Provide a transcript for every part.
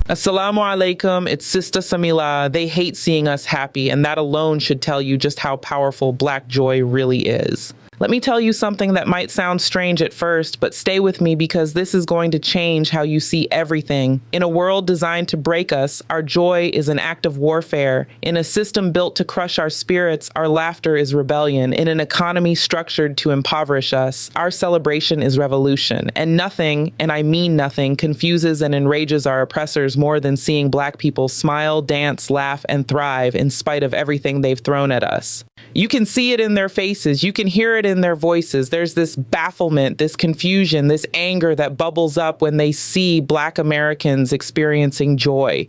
Assalamu alaikum, it's Sista Samilah. They hate seeing us happy, and that alone should tell you just how powerful Black joy really is. Let me tell you something that might sound strange at first, but stay with me because this is going to change how you see everything. In a world designed to break us, our joy is an act of warfare. In a system built to crush our spirits, our laughter is rebellion. In an economy structured to impoverish us, our celebration is revolution. And nothing, and I mean nothing, confuses and enrages our oppressors more than seeing Black people smile, dance, laugh, and thrive in spite of everything they've thrown at us. You can see it in their faces. You can hear it in their voices. There's this bafflement, this confusion, this anger that bubbles up when they see Black Americans experiencing joy.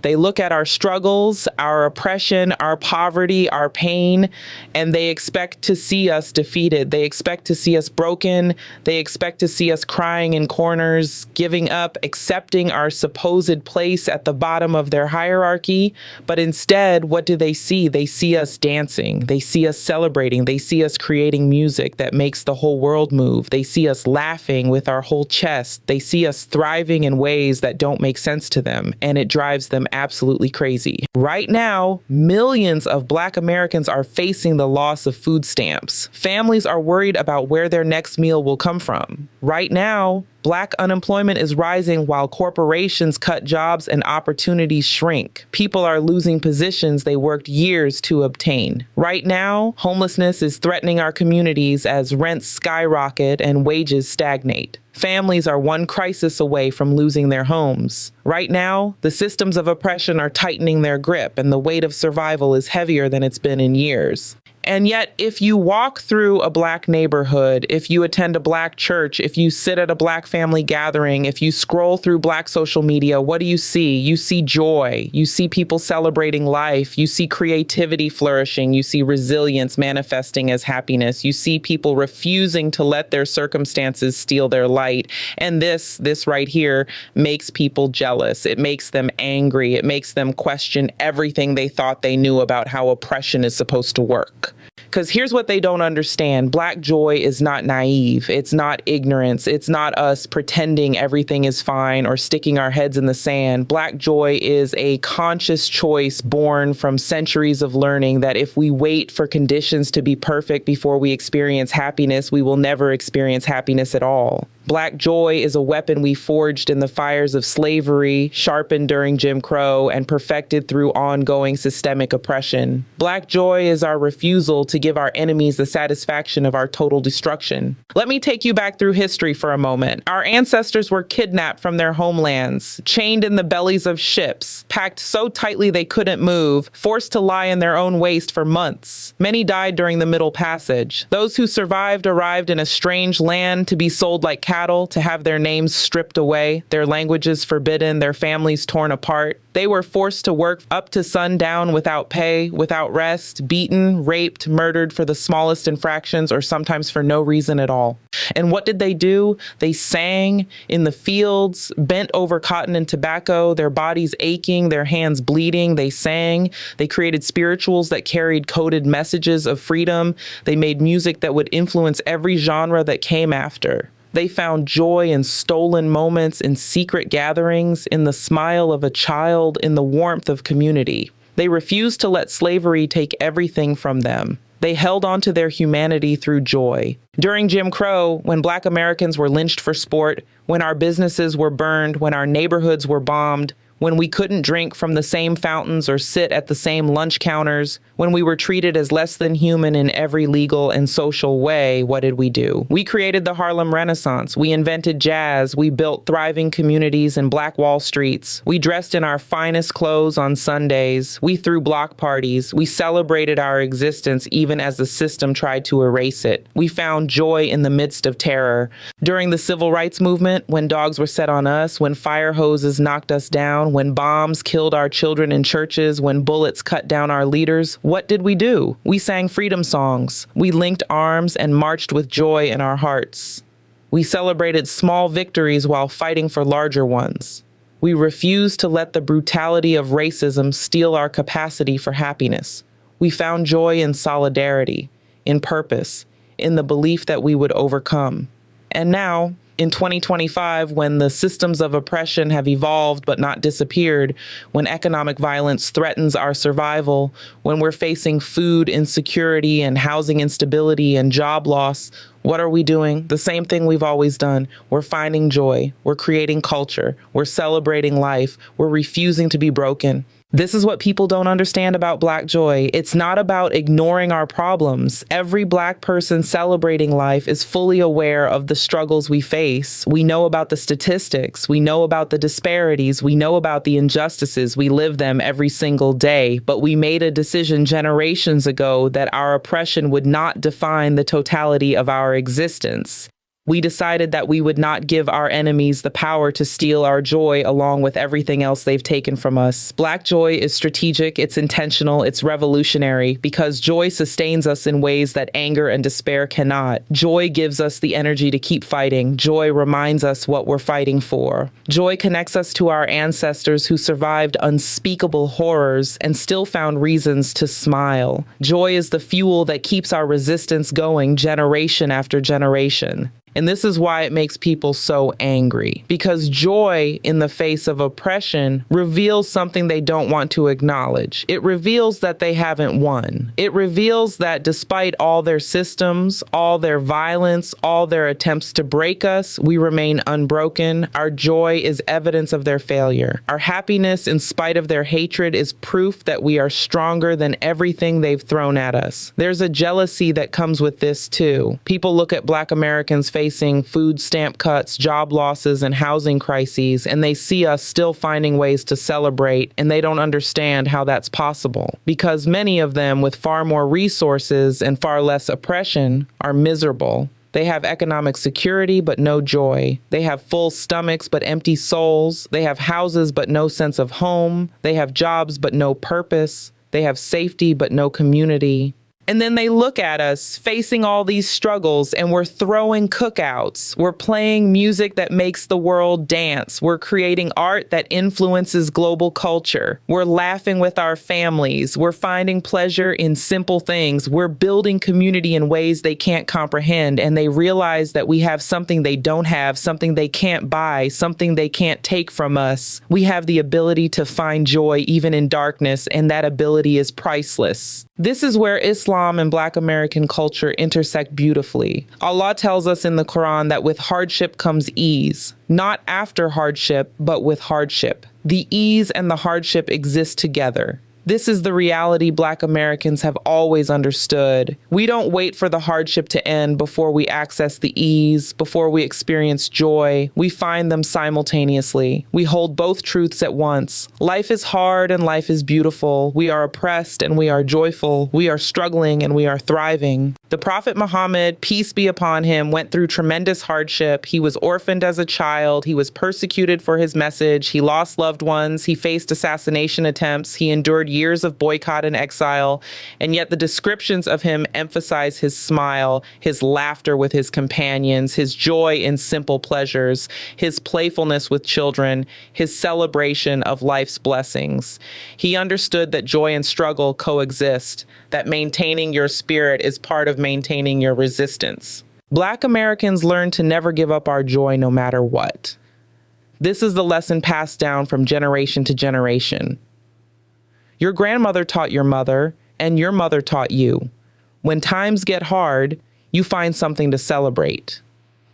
They look at our struggles, our oppression, our poverty, our pain, and they expect to see us defeated. They expect to see us broken. They expect to see us crying in corners, giving up, accepting our supposed place at the bottom of their hierarchy. But instead, what do they see? They see us dancing. They see us celebrating. They see us creating music that makes the whole world move. They see us laughing with our whole chest. They see us thriving in ways that don't make sense to them, and it drives them absolutely crazy. Right now, millions of Black Americans are facing the loss of food stamps. Families are worried about where their next meal will come from. Right now, Black unemployment is rising while corporations cut jobs and opportunities shrink. People are losing positions they worked years to obtain. Right now, homelessness is threatening our communities as rents skyrocket and wages stagnate. Families are one crisis away from losing their homes. Right now, the systems of oppression are tightening their grip, and the weight of survival is heavier than it's been in years. And yet, if you walk through a Black neighborhood, if you attend a Black church, if you sit at a Black family gathering, if you scroll through Black social media, what do you see? You see joy. You see people celebrating life. You see creativity flourishing. You see resilience manifesting as happiness. You see people refusing to let their circumstances steal their light. And this right here makes people jealous. It makes them angry. It makes them question everything they thought they knew about how oppression is supposed to work. Because here's what they don't understand. Black joy is not naive. It's not ignorance. It's not us pretending everything is fine or sticking our heads in the sand. Black joy is a conscious choice born from centuries of learning that if we wait for conditions to be perfect before we experience happiness, we will never experience happiness at all. Black joy is a weapon we forged in the fires of slavery, sharpened during Jim Crow, and perfected through ongoing systemic oppression. Black joy is our refusal to give our enemies the satisfaction of our total destruction. Let me take you back through history for a moment. Our ancestors were kidnapped from their homelands, chained in the bellies of ships, packed so tightly they couldn't move, forced to lie in their own waste for months. Many died during the Middle Passage. Those who survived arrived in a strange land to be sold like cattle, to have their names stripped away, their languages forbidden, their families torn apart. They were forced to work up to sundown without pay, without rest, beaten, raped, murdered for the smallest infractions, or sometimes for no reason at all. And what did they do? They sang in the fields, bent over cotton and tobacco, their bodies aching, their hands bleeding. They sang. They created spirituals that carried coded messages of freedom. They made music that would influence every genre that came after. They found joy in stolen moments, in secret gatherings, in the smile of a child, in the warmth of community. They refused to let slavery take everything from them. They held on to their humanity through joy. During Jim Crow, when Black Americans were lynched for sport, when our businesses were burned, when our neighborhoods were bombed, when we couldn't drink from the same fountains or sit at the same lunch counters, when we were treated as less than human in every legal and social way, what did we do? We created the Harlem Renaissance. We invented jazz. We built thriving communities in Black Wall Streets. We dressed in our finest clothes on Sundays. We threw block parties. We celebrated our existence even as the system tried to erase it. We found joy in the midst of terror. During the Civil Rights Movement, when dogs were set on us, when fire hoses knocked us down, when bombs killed our children in churches, when bullets cut down our leaders, what did we do? We sang freedom songs. We linked arms and marched with joy in our hearts. We celebrated small victories while fighting for larger ones. We refused to let the brutality of racism steal our capacity for happiness. We found joy in solidarity, in purpose, in the belief that we would overcome. And now, In 2025, when the systems of oppression have evolved but not disappeared, when economic violence threatens our survival, when we're facing food insecurity and housing instability and job loss, what are we doing? The same thing we've always done. We're finding joy. We're creating culture. We're celebrating life. We're refusing to be broken. This is what people don't understand about Black joy. It's not about ignoring our problems. Every Black person celebrating life is fully aware of the struggles we face. We know about the statistics. We know about the disparities. We know about the injustices. We live them every single day. But we made a decision generations ago that our oppression would not define the totality of our existence. We decided that we would not give our enemies the power to steal our joy along with everything else they've taken from us. Black joy is strategic, it's intentional, it's revolutionary, because joy sustains us in ways that anger and despair cannot. Joy gives us the energy to keep fighting. Joy reminds us what we're fighting for. Joy connects us to our ancestors who survived unspeakable horrors and still found reasons to smile. Joy is the fuel that keeps our resistance going generation after generation. And this is why it makes people so angry, because joy in the face of oppression reveals something they don't want to acknowledge. It reveals that they haven't won. It reveals that despite all their systems, all their violence, all their attempts to break us, we remain unbroken. Our joy is evidence of their failure. Our happiness, in spite of their hatred, is proof that we are stronger than everything they've thrown at us. There's a jealousy that comes with this too. People look at Black Americans facing food stamp cuts, job losses, and housing crises, and they see us still finding ways to celebrate, and they don't understand how that's possible. Because many of them with far more resources and far less oppression are miserable. They have economic security, but no joy. They have full stomachs, but empty souls. They have houses, but no sense of home. They have jobs, but no purpose. They have safety, but no community. And then they look at us facing all these struggles, and we're throwing cookouts. We're playing music that makes the world dance. We're creating art that influences global culture. We're laughing with our families. We're finding pleasure in simple things. We're building community in ways they can't comprehend. And they realize that we have something they don't have, something they can't buy, something they can't take from us. We have the ability to find joy even in darkness, and that ability is priceless. This is where Islam and Black American culture intersect beautifully. Allah tells us in the Quran that with hardship comes ease, not after hardship, but with hardship. The ease and the hardship exist together. This is the reality Black Americans have always understood. We don't wait for the hardship to end before we access the ease, before we experience joy. We find them simultaneously. We hold both truths at once. Life is hard and life is beautiful. We are oppressed and we are joyful. We are struggling and we are thriving. The Prophet Muhammad, peace be upon him, went through tremendous hardship. He was orphaned as a child. He was persecuted for his message. He lost loved ones. He faced assassination attempts. He endured years of boycott and exile. And yet the descriptions of him emphasize his smile, his laughter with his companions, his joy in simple pleasures, his playfulness with children, his celebration of life's blessings. He understood that joy and struggle coexist, that maintaining your spirit is part of maintaining your resistance. Black Americans learn to never give up our joy no matter what. This is the lesson passed down from generation to generation. Your grandmother taught your mother, and your mother taught you. When times get hard, you find something to celebrate.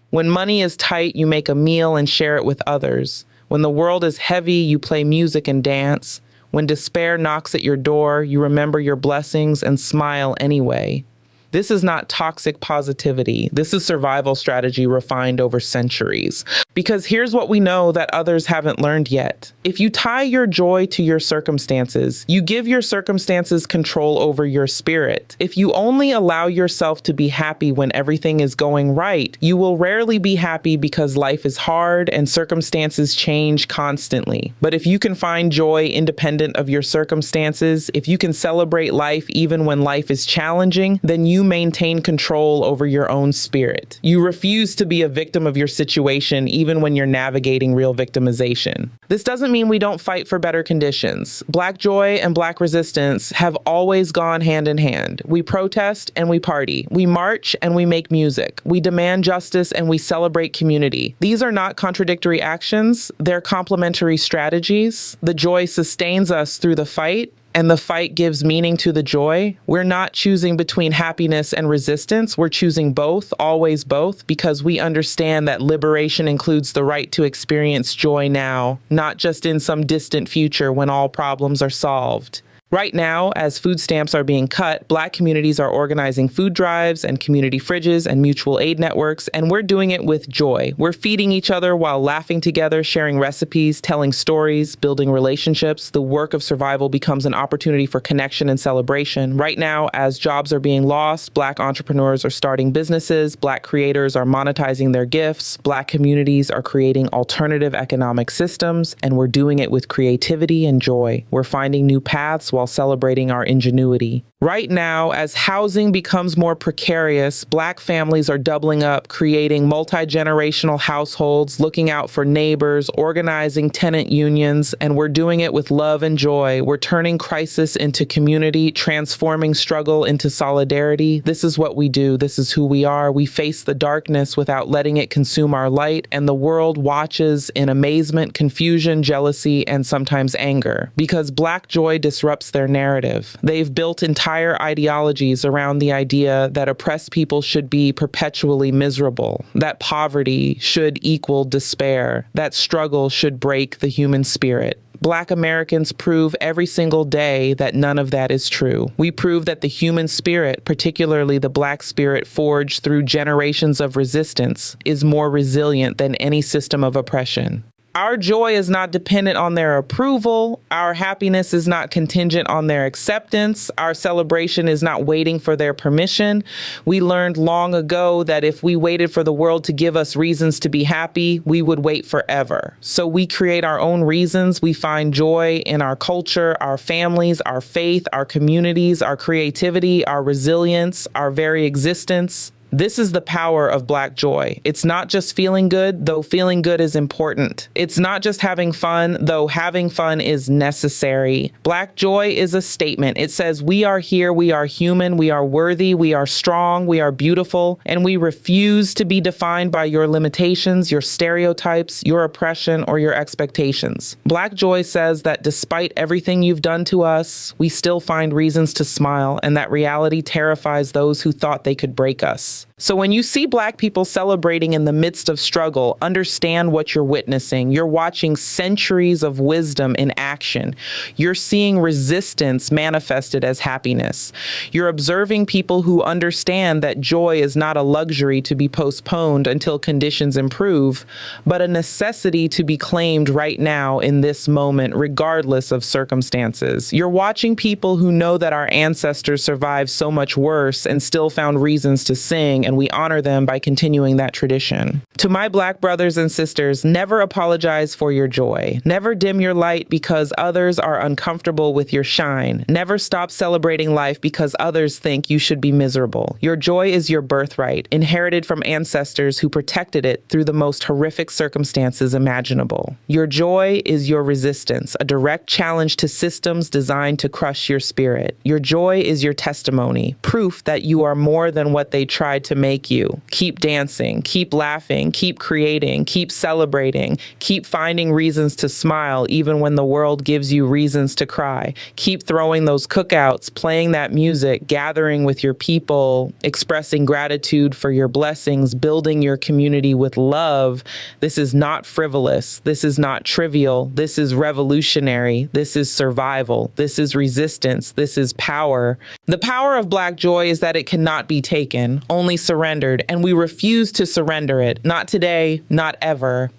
When money is tight, you make a meal and share it with others. When the world is heavy, you play music and dance. When despair knocks at your door, you remember your blessings and smile anyway. This is not toxic positivity. This is survival strategy refined over centuries. Because here's what we know that others haven't learned yet. If you tie your joy to your circumstances, you give your circumstances control over your spirit. If you only allow yourself to be happy when everything is going right, you will rarely be happy because life is hard and circumstances change constantly. But if you can find joy independent of your circumstances, if you can celebrate life even when life is challenging, then you maintain control over your own spirit. You refuse to be a victim of your situation even when you're navigating real victimization. This doesn't mean we don't fight for better conditions. Black joy and Black resistance have always gone hand in hand. We protest and we party. We march and we make music. We demand justice and we celebrate community. These are not contradictory actions. They're complementary strategies. The joy sustains us through the fight, and the fight gives meaning to the joy. We're not choosing between happiness and resistance. We're choosing both, always both, because we understand that liberation includes the right to experience joy now, not just in some distant future when all problems are solved. Right now, as food stamps are being cut, Black communities are organizing food drives and community fridges and mutual aid networks, and we're doing it with joy. We're feeding each other while laughing together, sharing recipes, telling stories, building relationships. The work of survival becomes an opportunity for connection and celebration. Right now, as jobs are being lost, Black entrepreneurs are starting businesses, Black creators are monetizing their gifts, Black communities are creating alternative economic systems, and we're doing it with creativity and joy. We're finding new paths while celebrating our ingenuity. Right now, as housing becomes more precarious, Black families are doubling up, creating multi-generational households, looking out for neighbors, organizing tenant unions, and we're doing it with love and joy. We're turning crisis into community, transforming struggle into solidarity. This is what we do. This is who we are. We face the darkness without letting it consume our light, and the world watches in amazement, confusion, jealousy, and sometimes anger, because Black joy disrupts their narrative. They've built entire ideologies around the idea that oppressed people should be perpetually miserable, that poverty should equal despair, that struggle should break the human spirit. Black Americans prove every single day that none of that is true. We prove that the human spirit, particularly the Black spirit forged through generations of resistance, is more resilient than any system of oppression. Our joy is not dependent on their approval. Our happiness is not contingent on their acceptance. Our celebration is not waiting for their permission. We learned long ago that if we waited for the world to give us reasons to be happy, we would wait forever. So we create our own reasons. We find joy in our culture, our families, our faith, our communities, our creativity, our resilience, our very existence. This is the power of Black joy. It's not just feeling good, though feeling good is important. It's not just having fun, though having fun is necessary. Black joy is a statement. It says we are here, we are human, we are worthy, we are strong, we are beautiful, and we refuse to be defined by your limitations, your stereotypes, your oppression, or your expectations. Black joy says that despite everything you've done to us, we still find reasons to smile, and that reality terrifies those who thought they could break us. So when you see Black people celebrating in the midst of struggle, understand what you're witnessing. You're watching centuries of wisdom in action. You're seeing resistance manifested as happiness. You're observing people who understand that joy is not a luxury to be postponed until conditions improve, but a necessity to be claimed right now in this moment, regardless of circumstances. You're watching people who know that our ancestors survived so much worse and still found reasons to sing, and we honor them by continuing that tradition. To my Black brothers and sisters, never apologize for your joy. Never dim your light because others are uncomfortable with your shine. Never stop celebrating life because others think you should be miserable. Your joy is your birthright, inherited from ancestors who protected it through the most horrific circumstances imaginable. Your joy is your resistance, a direct challenge to systems designed to crush your spirit. Your joy is your testimony, proof that you are more than what they tried to make you. Keep dancing, keep laughing, keep creating, keep celebrating, keep finding reasons to smile even when the world gives you reasons to cry. Keep throwing those cookouts, playing that music, gathering with your people, expressing gratitude for your blessings, building your community with love. This is not frivolous. This is not trivial. This is revolutionary. This is survival. This is resistance. This is power. The power of Black joy is that it cannot be taken, only surrendered, and we refuse to surrender it. Not today, not ever.